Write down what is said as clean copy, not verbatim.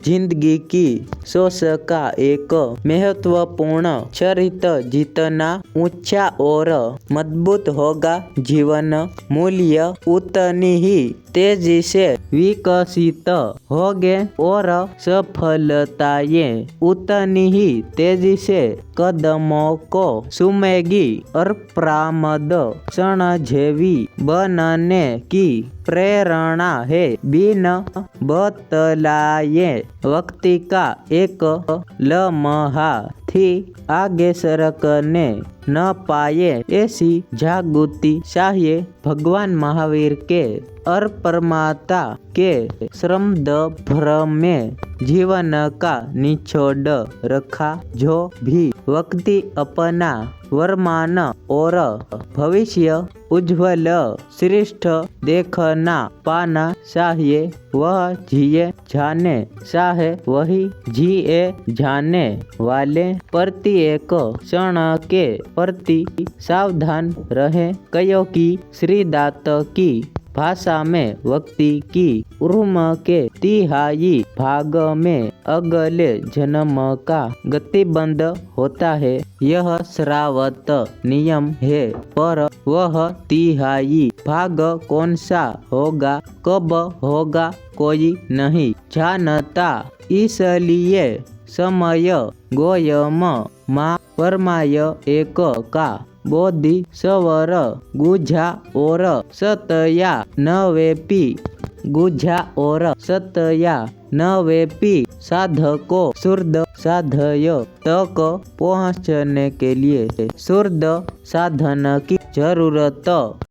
जिंदगी की सोच का एक महत्वपूर्ण चरित्र जितना ऊंचा और मजबूत होगा, जीवन मूल्य उतनी ही तेजी से विकसित होंगे और सफलताएं उतनी ही तेजी से कदमों को चूमेगी। और प्रारब्ध क्षण जेवी बनने की प्रेरणा है, बिन बतलाए व्यक्ति का एक लम्हा थी आगे सरकने न पाए, ऐसी जागृति चाहिए। भगवान महावीर के और परमात्मा के श्रमद भ्रम में जीवन का निचोड़ रखा। जो भी व्यक्ति अपना वर्तमान और भविष्य उज्ज्वल श्रेष्ठ देखना पाना चाहिए, वह जिए जाने चाहे वही जिए जाने वाले प्रत्येक क्षण के प्रति सावधान रहे, क्योंकि श्रीदास की भाषा में व्यक्ति की उम्र के तिहाई भाग में अगले जन्म का गतिबंध होता है। यह श्रावत नियम है, पर वह तिहाई भाग कौन सा होगा, कब होगा, कोई नहीं जानता। इसलिए समय गोयम माँ परमाय एक का बोधि सवर गुझा और सतया नवेपी साधको शुद्ध साधय तक पहुँचने के लिए शुद्ध साधन की जरूरत